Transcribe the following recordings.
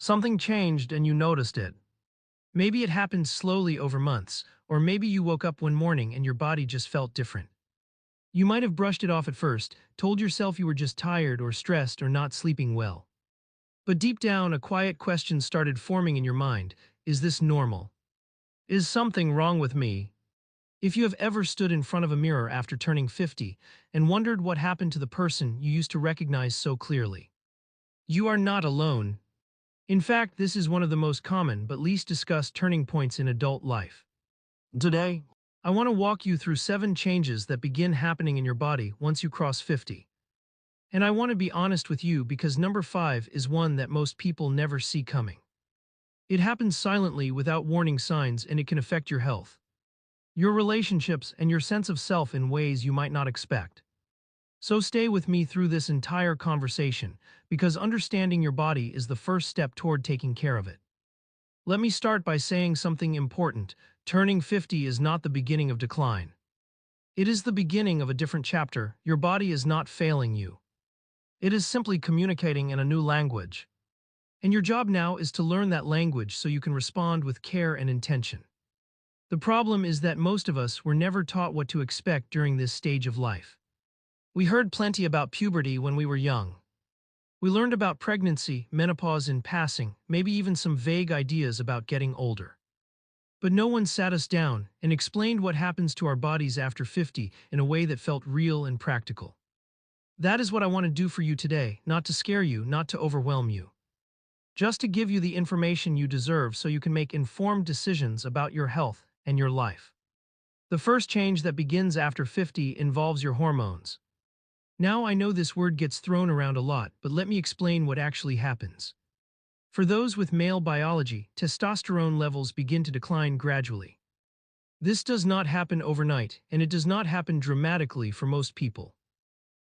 Something changed and you noticed it. Maybe it happened slowly over months, or maybe you woke up one morning and your body just felt different. You might have brushed it off at first, told yourself you were just tired or stressed or not sleeping well. But deep down, a quiet question started forming in your mind. Is this normal? Is something wrong with me? If you have ever stood in front of a mirror after turning 50 and wondered what happened to the person you used to recognize so clearly, you are not alone. In fact, this is one of the most common but least discussed turning points in adult life. Today, I want to walk you through 7 changes that begin happening in your body once you cross 50. And I want to be honest with you because number 5 is one that most people never see coming. It happens silently without warning signs and it can affect your health, your relationships, and your sense of self in ways you might not expect. So stay with me through this entire conversation because understanding your body is the first step toward taking care of it. Let me start by saying something important. Turning 50 is not the beginning of decline. It is the beginning of a different chapter. Your body is not failing you. It is simply communicating in a new language. And your job now is to learn that language so you can respond with care and intention. The problem is that most of us were never taught what to expect during this stage of life. We heard plenty about puberty when we were young. We learned about pregnancy, menopause in passing, maybe even some vague ideas about getting older. But no one sat us down and explained what happens to our bodies after 50 in a way that felt real and practical. That is what I want to do for you today, not to scare you, not to overwhelm you. Just to give you the information you deserve so you can make informed decisions about your health and your life. The first change that begins after 50 involves your hormones. Now I know this word gets thrown around a lot, but let me explain what actually happens. For those with male biology, testosterone levels begin to decline gradually. This does not happen overnight, and it does not happen dramatically for most people.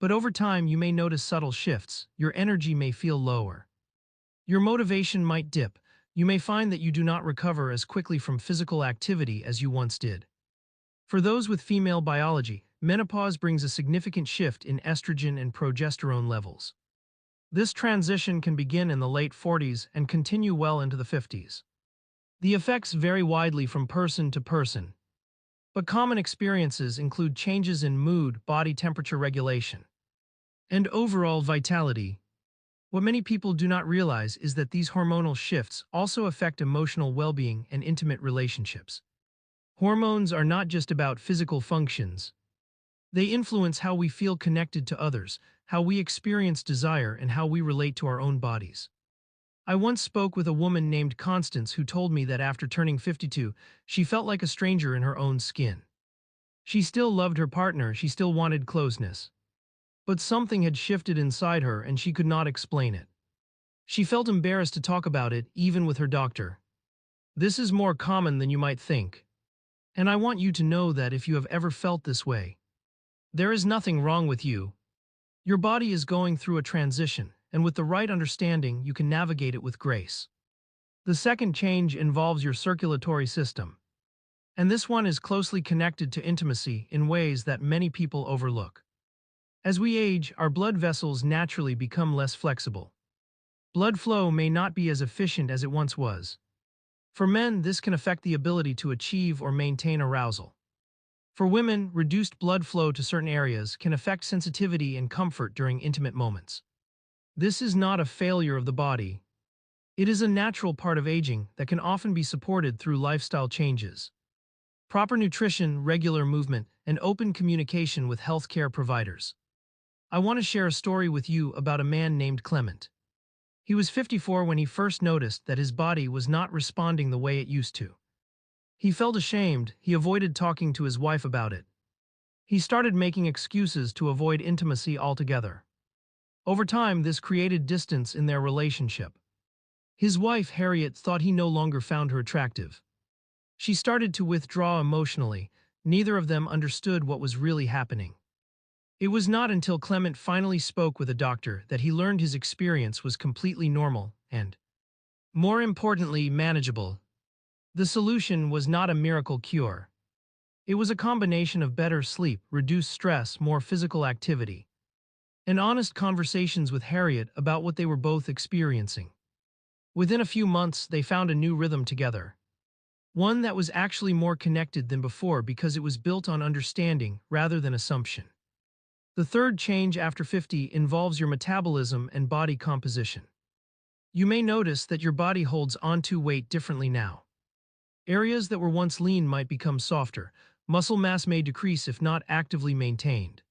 But over time you may notice subtle shifts. Your energy may feel lower. Your motivation might dip. You may find that you do not recover as quickly from physical activity as you once did. For those with female biology, menopause brings a significant shift in estrogen and progesterone levels. This transition can begin in the late 40s and continue well into the 50s. The effects vary widely from person to person, but common experiences include changes in mood, body temperature regulation, and overall vitality. What many people do not realize is that these hormonal shifts also affect emotional well-being and intimate relationships. Hormones are not just about physical functions. They influence how we feel connected to others, how we experience desire, and how we relate to our own bodies. I once spoke with a woman named Constance who told me that after turning 52, she felt like a stranger in her own skin. She still loved her partner, she still wanted closeness. But something had shifted inside her and she could not explain it. She felt embarrassed to talk about it, even with her doctor. This is more common than you might think. And I want you to know that if you have ever felt this way, there is nothing wrong with you. Your body is going through a transition, and with the right understanding, you can navigate it with grace. The second change involves your circulatory system. And this one is closely connected to intimacy in ways that many people overlook. As we age, our blood vessels naturally become less flexible. Blood flow may not be as efficient as it once was. For men, this can affect the ability to achieve or maintain arousal. For women, reduced blood flow to certain areas can affect sensitivity and comfort during intimate moments. This is not a failure of the body. It is a natural part of aging that can often be supported through lifestyle changes. Proper nutrition, regular movement, and open communication with healthcare providers. I want to share a story with you about a man named Clement. He was 54 when he first noticed that his body was not responding the way it used to. He felt ashamed. He avoided talking to his wife about it. He started making excuses to avoid intimacy altogether. Over time, this created distance in their relationship. His wife, Harriet, thought he no longer found her attractive. She started to withdraw emotionally. Neither of them understood what was really happening. It was not until Clement finally spoke with a doctor that he learned his experience was completely normal and, more importantly, manageable. The solution was not a miracle cure. It was a combination of better sleep, reduced stress, more physical activity, and honest conversations with Harriet about what they were both experiencing. Within a few months, they found a new rhythm together. One that was actually more connected than before because it was built on understanding rather than assumption. The third change after 50 involves your metabolism and body composition. You may notice that your body holds onto weight differently now. Areas that were once lean might become softer. Muscle mass may decrease if not actively maintained.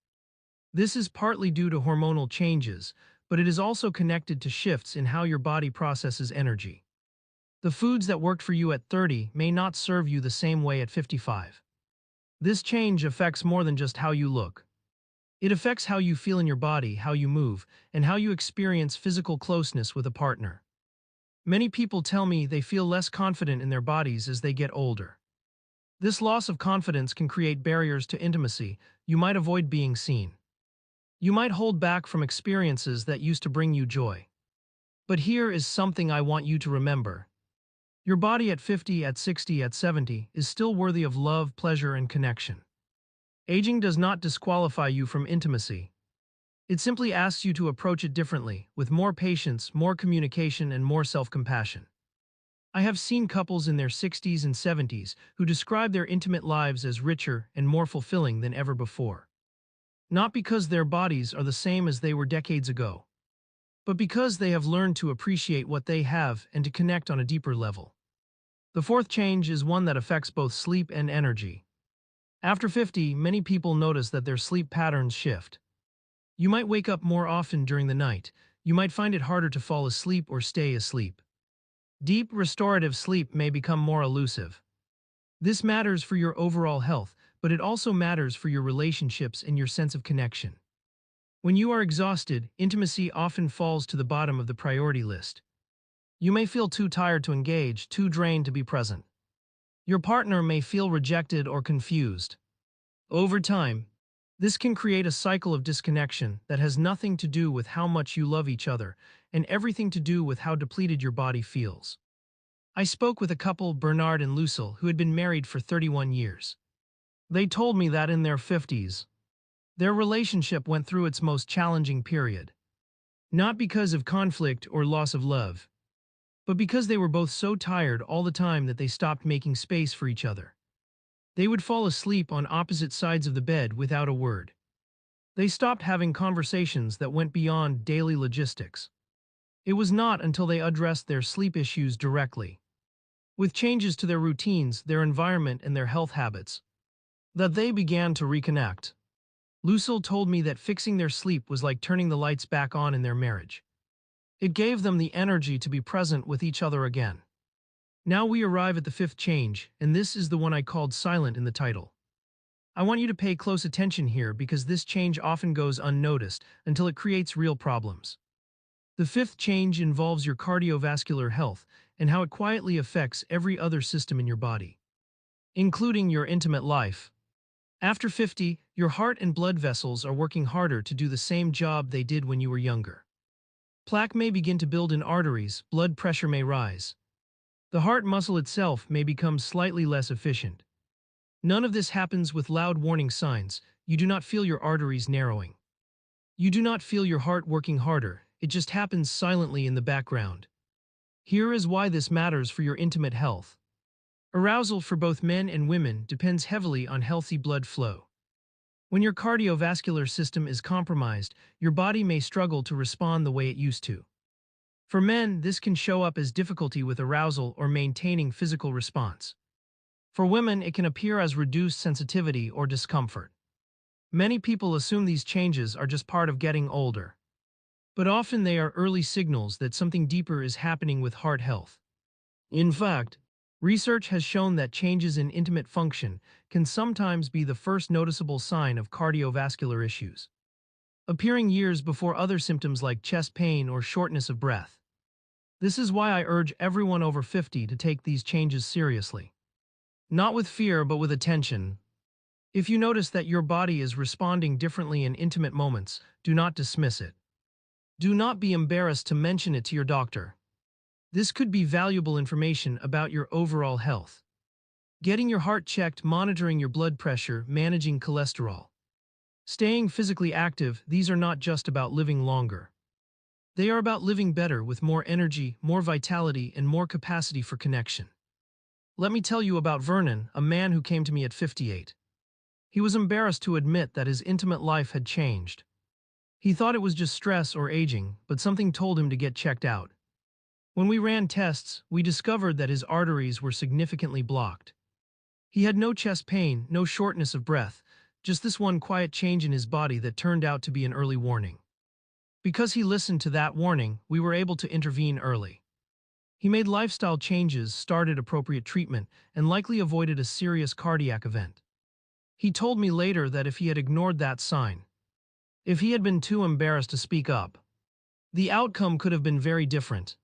This is partly due to hormonal changes, but it is also connected to shifts in how your body processes energy. The foods that worked for you at 30 may not serve you the same way at 55. This change affects more than just how you look. It affects how you feel in your body, how you move, and how you experience physical closeness with a partner. Many people tell me they feel less confident in their bodies as they get older. This loss of confidence can create barriers to intimacy. You might avoid being seen. You might hold back from experiences that used to bring you joy. But here is something I want you to remember. Your body at 50, at 60, at 70 is still worthy of love, pleasure, and connection. Aging does not disqualify you from intimacy. It simply asks you to approach it differently, with more patience, more communication, and more self-compassion. I have seen couples in their 60s and 70s who describe their intimate lives as richer and more fulfilling than ever before. Not because their bodies are the same as they were decades ago, but because they have learned to appreciate what they have and to connect on a deeper level. The fourth change is one that affects both sleep and energy. After 50, many people notice that their sleep patterns shift. You might wake up more often during the night. You might find it harder to fall asleep or stay asleep. Deep, restorative sleep may become more elusive. This matters for your overall health, but it also matters for your relationships and your sense of connection. When you are exhausted, intimacy often falls to the bottom of the priority list. You may feel too tired to engage, too drained to be present. Your partner may feel rejected or confused. Over time, this can create a cycle of disconnection that has nothing to do with how much you love each other and everything to do with how depleted your body feels. I spoke with a couple, Bernard and Lucille, who had been married for 31 years. They told me that in their 50s, their relationship went through its most challenging period. Not because of conflict or loss of love, but because they were both so tired all the time that they stopped making space for each other. They would fall asleep on opposite sides of the bed without a word. They stopped having conversations that went beyond daily logistics. It was not until they addressed their sleep issues directly, with changes to their routines, their environment, and their health habits, that they began to reconnect. Lucille told me that fixing their sleep was like turning the lights back on in their marriage. It gave them the energy to be present with each other again. Now we arrive at the fifth change, and this is the one I called silent in the title. I want you to pay close attention here because this change often goes unnoticed until it creates real problems. The fifth change involves your cardiovascular health and how it quietly affects every other system in your body, including your intimate life. After 50, your heart and blood vessels are working harder to do the same job they did when you were younger. Plaque may begin to build in arteries, blood pressure may rise. The heart muscle itself may become slightly less efficient. None of this happens with loud warning signs. You do not feel your arteries narrowing. You do not feel your heart working harder. It just happens silently in the background. Here is why this matters for your intimate health. Arousal for both men and women depends heavily on healthy blood flow. When your cardiovascular system is compromised, your body may struggle to respond the way it used to. For men, this can show up as difficulty with arousal or maintaining physical response. For women, it can appear as reduced sensitivity or discomfort. Many people assume these changes are just part of getting older, but often they are early signals that something deeper is happening with heart health. In fact, research has shown that changes in intimate function can sometimes be the first noticeable sign of cardiovascular issues, appearing years before other symptoms like chest pain or shortness of breath. This is why I urge everyone over 50 to take these changes seriously. Not with fear, but with attention. If you notice that your body is responding differently in intimate moments, do not dismiss it. Do not be embarrassed to mention it to your doctor. This could be valuable information about your overall health. Getting your heart checked, monitoring your blood pressure, managing cholesterol. Staying physically active, these are not just about living longer. They are about living better with more energy, more vitality, and more capacity for connection. Let me tell you about Vernon, a man who came to me at 58. He was embarrassed to admit that his intimate life had changed. He thought it was just stress or aging, but something told him to get checked out. When we ran tests, we discovered that his arteries were significantly blocked. He had no chest pain, no shortness of breath, just this one quiet change in his body that turned out to be an early warning. Because he listened to that warning, we were able to intervene early. He made lifestyle changes, started appropriate treatment, and likely avoided a serious cardiac event. He told me later that if he had ignored that sign, if he had been too embarrassed to speak up, the outcome could have been very different.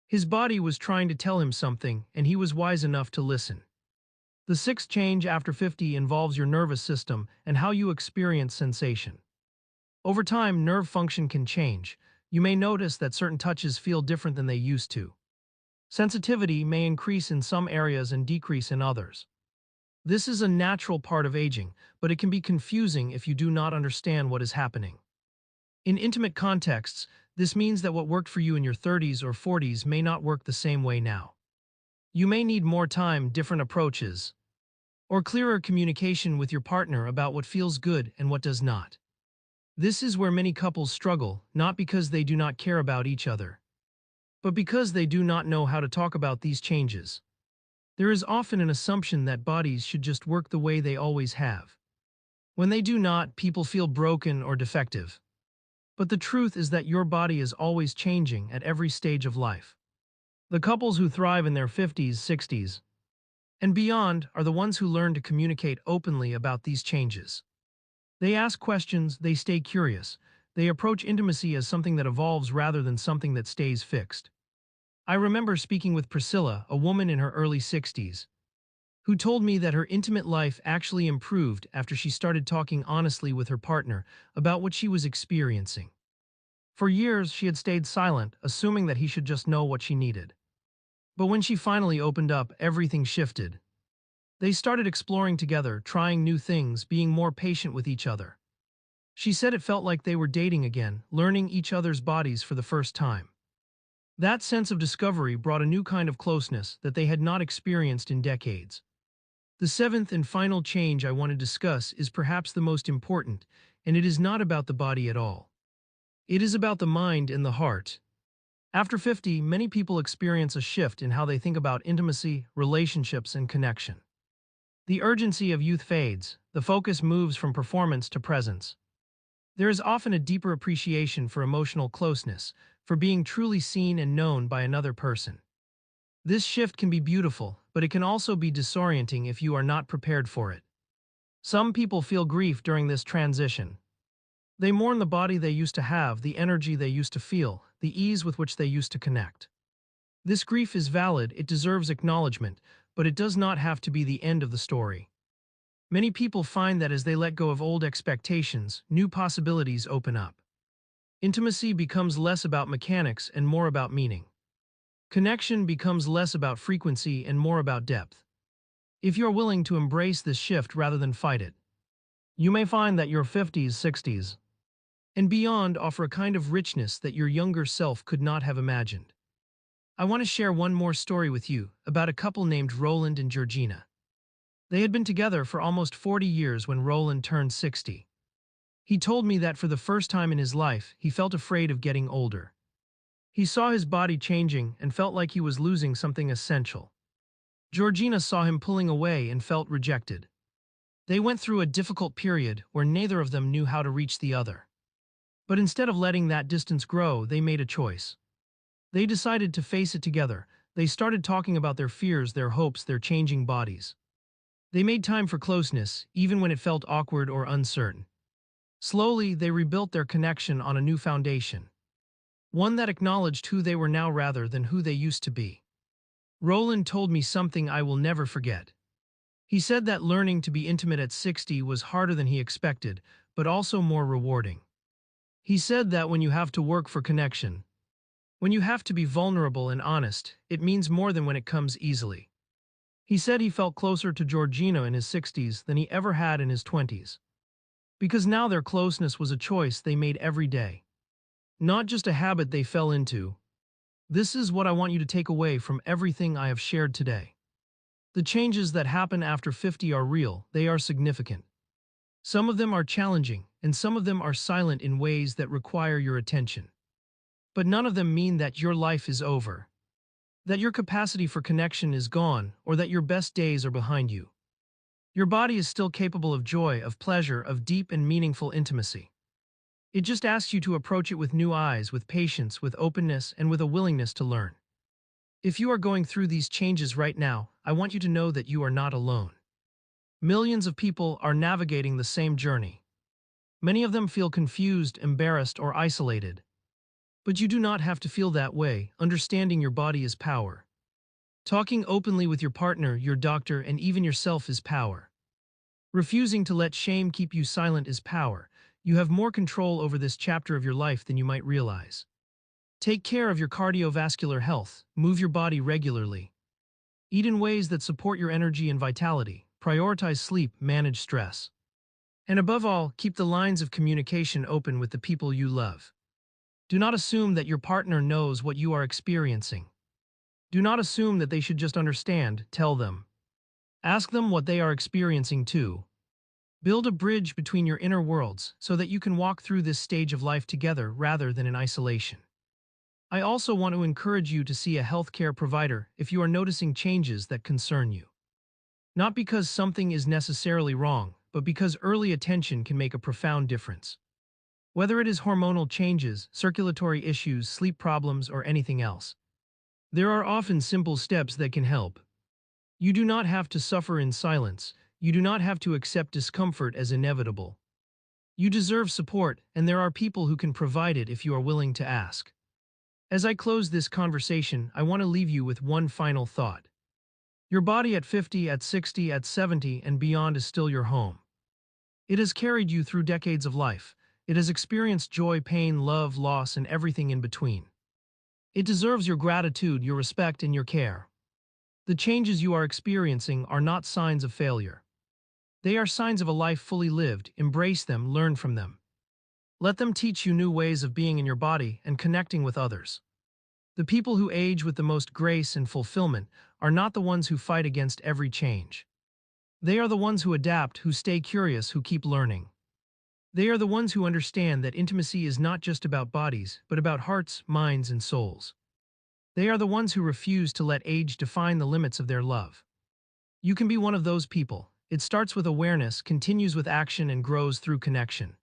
His body was trying to tell him something, and he was wise enough to listen. The sixth change after 50 involves your nervous system and how you experience sensation. Over time, nerve function can change. You may notice that certain touches feel different than they used to. Sensitivity may increase in some areas and decrease in others. This is a natural part of aging, but it can be confusing if you do not understand what is happening. In intimate contexts, this means that what worked for you in your 30s or 40s may not work the same way now. You may need more time, different approaches, or clearer communication with your partner about what feels good and what does not. This is where many couples struggle, not because they do not care about each other, but because they do not know how to talk about these changes. There is often an assumption that bodies should just work the way they always have. When they do not, people feel broken or defective. But the truth is that your body is always changing at every stage of life. The couples who thrive in their 50s, 60s, and beyond are the ones who learn to communicate openly about these changes. They ask questions, they stay curious, they approach intimacy as something that evolves rather than something that stays fixed. I remember speaking with Priscilla, a woman in her early 60s, who told me that her intimate life actually improved after she started talking honestly with her partner about what she was experiencing. For years, she had stayed silent, assuming that he should just know what she needed. But when she finally opened up, everything shifted. They started exploring together, trying new things, being more patient with each other. She said it felt like they were dating again, learning each other's bodies for the first time. That sense of discovery brought a new kind of closeness that they had not experienced in decades. The seventh and final change I want to discuss is perhaps the most important, and it is not about the body at all. It is about the mind and the heart. After 50, many people experience a shift in how they think about intimacy, relationships, and connection. The urgency of youth fades, the focus moves from performance to presence. There is often a deeper appreciation for emotional closeness, for being truly seen and known by another person. This shift can be beautiful, but it can also be disorienting if you are not prepared for it. Some people feel grief during this transition. They mourn the body they used to have, the energy they used to feel, the ease with which they used to connect. This grief is valid, it deserves acknowledgement, but it does not have to be the end of the story. Many people find that as they let go of old expectations, new possibilities open up. Intimacy becomes less about mechanics and more about meaning. Connection becomes less about frequency and more about depth. If you're willing to embrace this shift rather than fight it, you may find that your 50s, 60s, and beyond offer a kind of richness that your younger self could not have imagined. I want to share one more story with you about a couple named Roland and Georgina. They had been together for almost 40 years when Roland turned 60. He told me that for the first time in his life, he felt afraid of getting older. He saw his body changing and felt like he was losing something essential. Georgina saw him pulling away and felt rejected. They went through a difficult period where neither of them knew how to reach the other. But instead of letting that distance grow, they made a choice. They decided to face it together. They started talking about their fears, their hopes, their changing bodies. They made time for closeness, even when it felt awkward or uncertain. Slowly, they rebuilt their connection on a new foundation. One that acknowledged who they were now rather than who they used to be. Roland told me something I will never forget. He said that learning to be intimate at 60 was harder than he expected, but also more rewarding. He said that when you have to work for connection, when you have to be vulnerable and honest, it means more than when it comes easily. He said he felt closer to Georgina in his 60s than he ever had in his 20s. Because now their closeness was a choice they made every day. not just a habit they fell into. This is what I want you to take away from everything I have shared today. The changes that happen after 50 are real, they are significant. Some of them are challenging, and some of them are silent in ways that require your attention. But none of them mean that your life is over, that your capacity for connection is gone, or that your best days are behind you. Your body is still capable of joy, of pleasure, of deep and meaningful intimacy. It just asks you to approach it with new eyes, with patience, with openness, and with a willingness to learn. If you are going through these changes right now, I want you to know that you are not alone. Millions of people are navigating the same journey. Many of them feel confused, embarrassed, or isolated. But you do not have to feel that way. Understanding your body is power. Talking openly with your partner, your doctor, and even yourself is power. Refusing to let shame keep you silent is power. You have more control over this chapter of your life than you might realize. Take care of your cardiovascular health. Move your body regularly. Eat in ways that support your energy and vitality. Prioritize sleep, manage stress. And above all, keep the lines of communication open with the people you love. Do not assume that your partner knows what you are experiencing. Do not assume that they should just understand, tell them. Ask them what they are experiencing too. Build a bridge between your inner worlds so that you can walk through this stage of life together rather than in isolation. I also want to encourage you to see a healthcare provider if you are noticing changes that concern you. Not because something is necessarily wrong, but because early attention can make a profound difference. Whether it is hormonal changes, circulatory issues, sleep problems, or anything else, there are often simple steps that can help. You do not have to suffer in silence. You do not have to accept discomfort as inevitable. You deserve support, and there are people who can provide it if you are willing to ask. As I close this conversation, I want to leave you with one final thought. Your body at 50, at 60, at 70, and beyond is still your home. It has carried you through decades of life. It has experienced joy, pain, love, loss, and everything in between. It deserves your gratitude, your respect, and your care. The changes you are experiencing are not signs of failure. They are signs of a life fully lived. Embrace them, learn from them. Let them teach you new ways of being in your body and connecting with others. The people who age with the most grace and fulfillment are not the ones who fight against every change. They are the ones who adapt, who stay curious, who keep learning. They are the ones who understand that intimacy is not just about bodies, but about hearts, minds, and souls. They are the ones who refuse to let age define the limits of their love. You can be one of those people. It starts with awareness, continues with action, and grows through connection.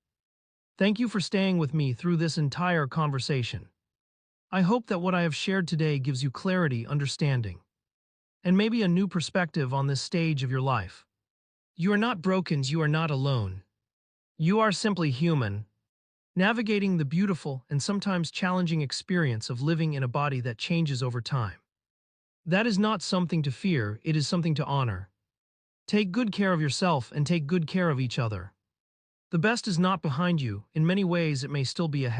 Thank you for staying with me through this entire conversation. I hope that what I have shared today gives you clarity, understanding, and maybe a new perspective on this stage of your life. You are not broken, you are not alone. You are simply human, navigating the beautiful and sometimes challenging experience of living in a body that changes over time. That is not something to fear, it is something to honor. Take good care of yourself and take good care of each other. The best is not behind you, in many ways it may still be ahead.